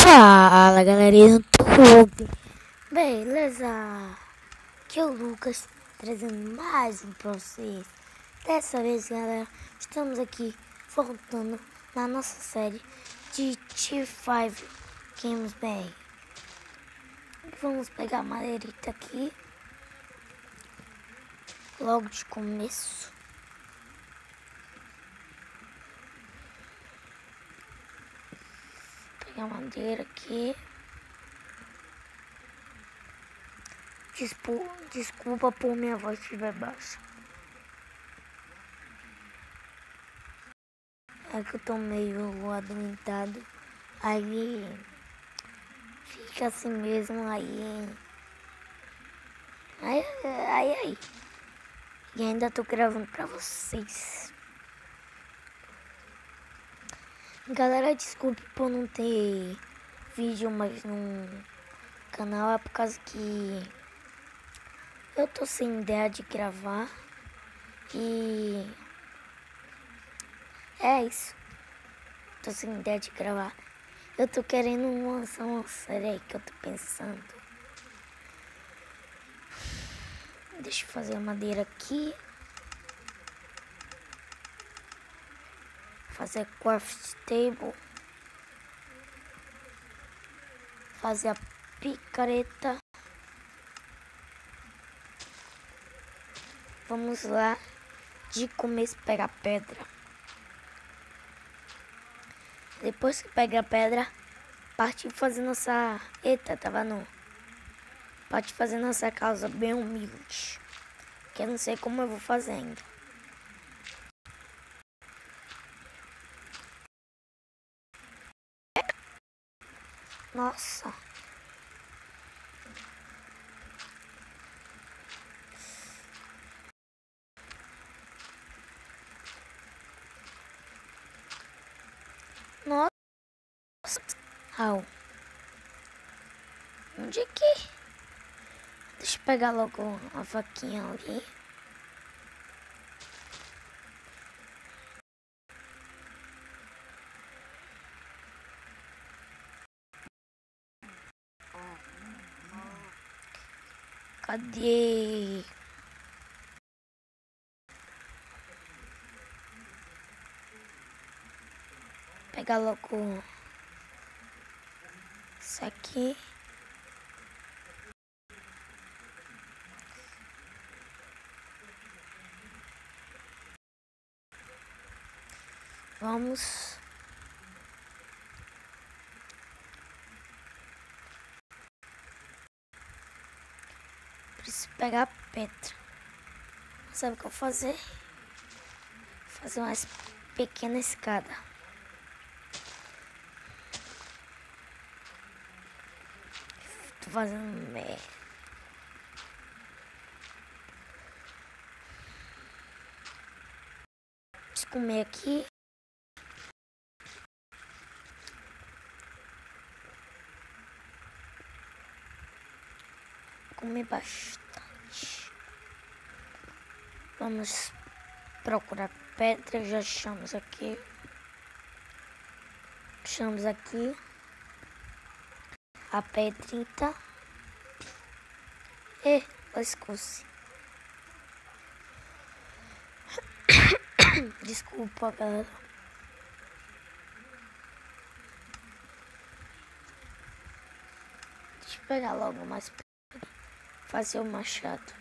Fala galerinha do YouTube, beleza? Aqui é o Lucas trazendo mais um pra vocês. Dessa vez, galera, estamos aqui voltando na nossa série de T5 Games BR. Vamos pegar a madeirita aqui logo de começo. Pegar a madeira aqui. Desculpa por minha voz estiver baixa. É que eu tô meio adoentado. Aí fica assim mesmo, aí. E ainda tô gravando pra vocês. Galera, desculpe por não ter vídeo mais no canal. É por causa que eu tô sem ideia de gravar. E é isso. Tô sem ideia de gravar. Eu tô querendo lançar uma série aí que eu tô pensando. Deixa eu fazer a madeira aqui. Fazer craft table. Fazer a picareta. Vamos lá. De começo pegar pedra. Depois que pega a pedra, partir fazer nossa... Eita, tava no... Partir fazer nossa casa bem humilde. Que eu não sei como eu vou fazer ainda. Nossa. Nossa. Au. Onde é que... Deixa eu pegar logo a faquinha ali. Cadê? Pegar logo isso aqui. Vamos. Preciso pegar pedra. Sabe o que eu vou fazer? Fazer uma pequena escada. Tô fazendo merda. Preciso comer aqui. Comer bastante. Vamos procurar pedra. Já achamos aqui. Achamos aqui a pedrita. E lascou-se. Desculpa, galera. Deixa eu pegar logo mais pedra. Fazer o machado.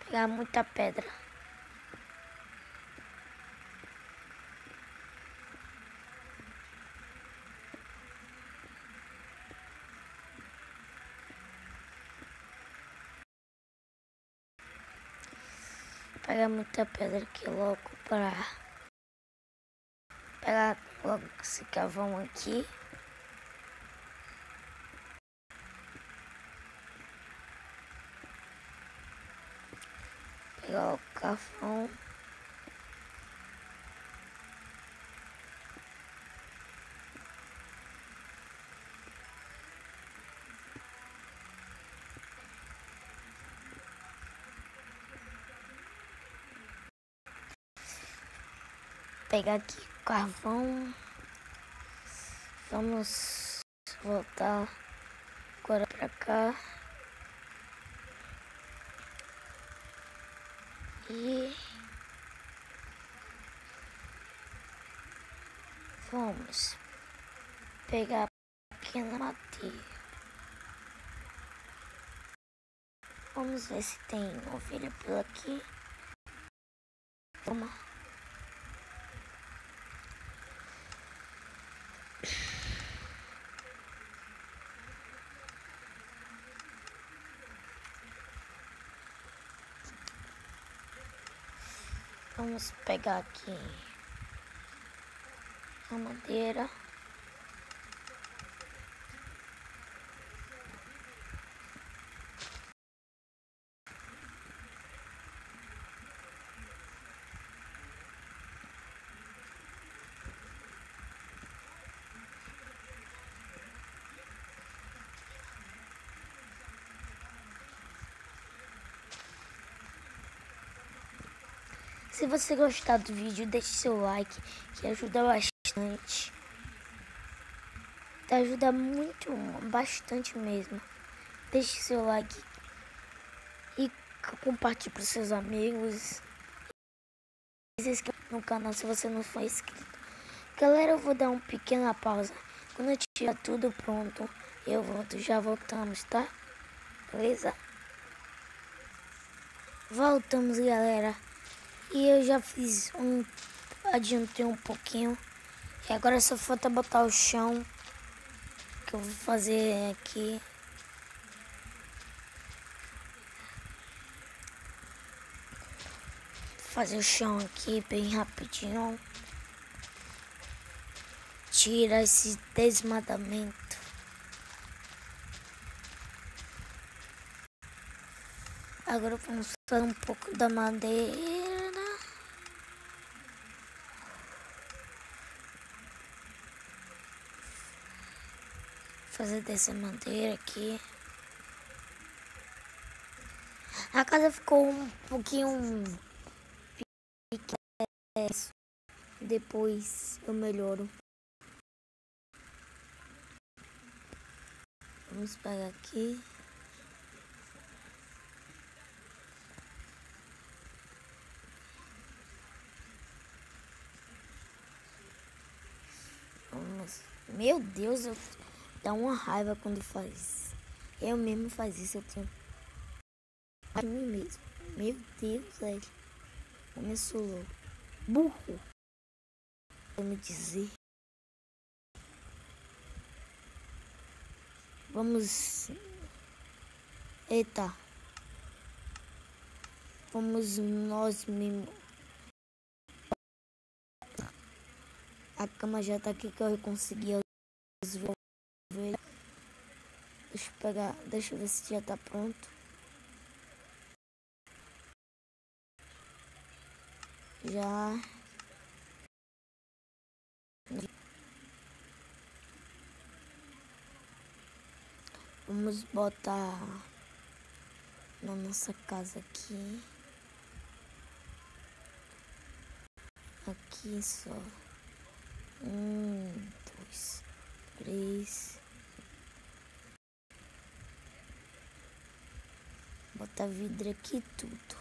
Pegar muita pedra. Pegar muita pedra aqui logo para pegar logo esse carvão aqui. Pegar o carvão. pegar aqui o carvão. Vamos voltar agora pra cá. E vamos pegar a pequena madeira. Vamos ver se tem ovelha por aqui. Toma. Vamos pegar aqui a madeira. Se você gostar do vídeo, deixe seu like, que ajuda bastante. Ajuda muito, bastante mesmo. Deixe seu like e compartilhe para seus amigos. Se inscreva no canal se você não for inscrito. Galera, eu vou dar uma pequena pausa. Quando eu tiver tudo pronto, eu volto. Já voltamos, tá? Beleza? Voltamos, galera. E eu já fiz adiantei um pouquinho. E agora só falta botar o chão. Que eu vou fazer aqui. Fazer o chão aqui bem rapidinho. Tira esse desmatamento. Agora vamos fazer um pouco da madeira. Fazer dessa madeira aqui. A casa ficou um pouquinho pequena. Depois eu melhoro. Vamos pegar aqui. Vamos. Meu Deus, dá uma raiva quando faz. Eu mesmo faz isso, eu tenho a mim mesmo. Meu Deus, velho. Começou burro. Vou me dizer. Vamos. Eita. Vamos nós mesmo. A cama já tá aqui que eu consegui as ovelhas. Deixa eu pegar. Deixa eu ver se já tá pronto. Já. Vamos botar na nossa casa aqui. Aqui só. 1, 2, 3. Botar vidro aqui tudo.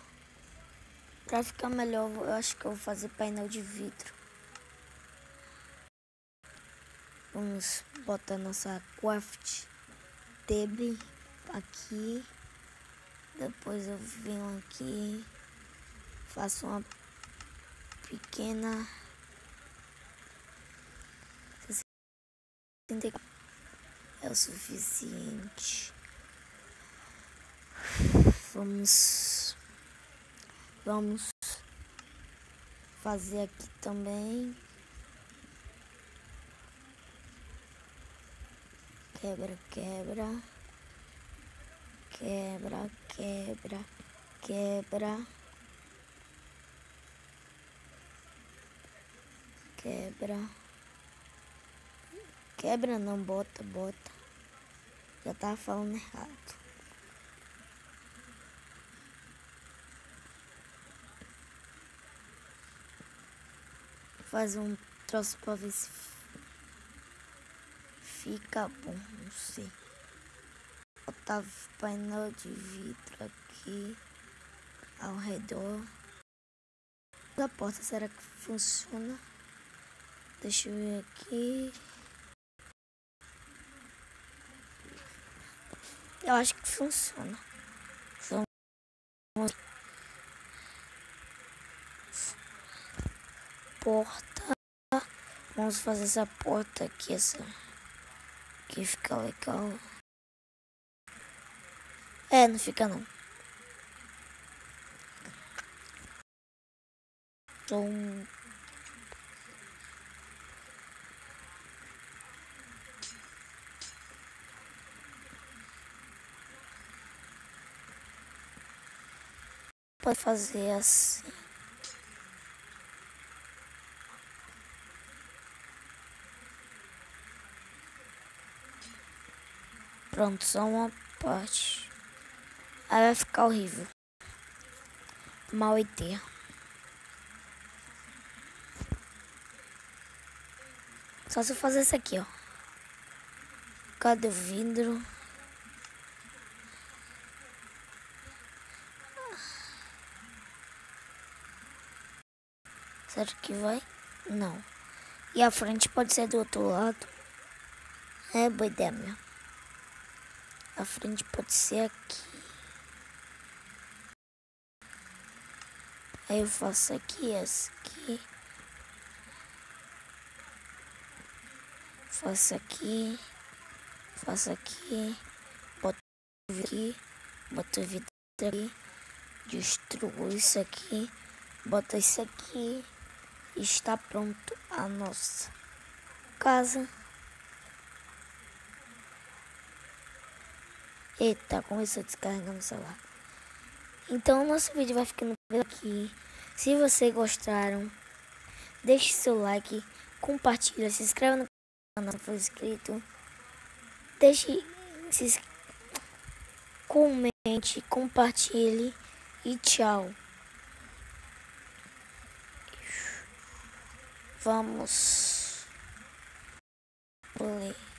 Pra ficar melhor, eu acho que eu vou fazer painel de vidro. Vamos botar nossa craft table aqui. Depois eu venho aqui, faço uma pequena. É o suficiente. Vamos fazer aqui também. Quebra, quebra. Quebra, quebra, quebra. Quebra. Quebra não, bota, bota. Já tava falando errado. fazer um troço pra ver se fica bom, não sei. Botar painel de vidro aqui ao redor da porta. Será que funciona? Deixa eu ver aqui. Eu acho que funciona. Vamos. Porta. Vamos fazer essa porta aqui, essa aqui fica legal. É, não fica não. Então, pode fazer assim. Pronto, só uma parte. Aí vai ficar horrível. Mal ideia. Só se eu fazer isso aqui, ó. Cadê o vidro? Será que vai? Não. E a frente pode ser do outro lado. É boa ideia mesmo. A frente pode ser aqui. Aí eu faço aqui, essa aqui. Faço aqui. Faço aqui. Boto o vidro aqui. Boto o vidro aqui. Destruo isso aqui. Boto isso aqui. Está pronto a nossa casa. Eita, começou a descarregar no celular. Então o nosso vídeo vai ficando por aqui. Se vocês gostaram, deixe seu like, compartilha, se inscreva no canal se for inscrito. Comente, compartilhe e tchau. Vamos ler.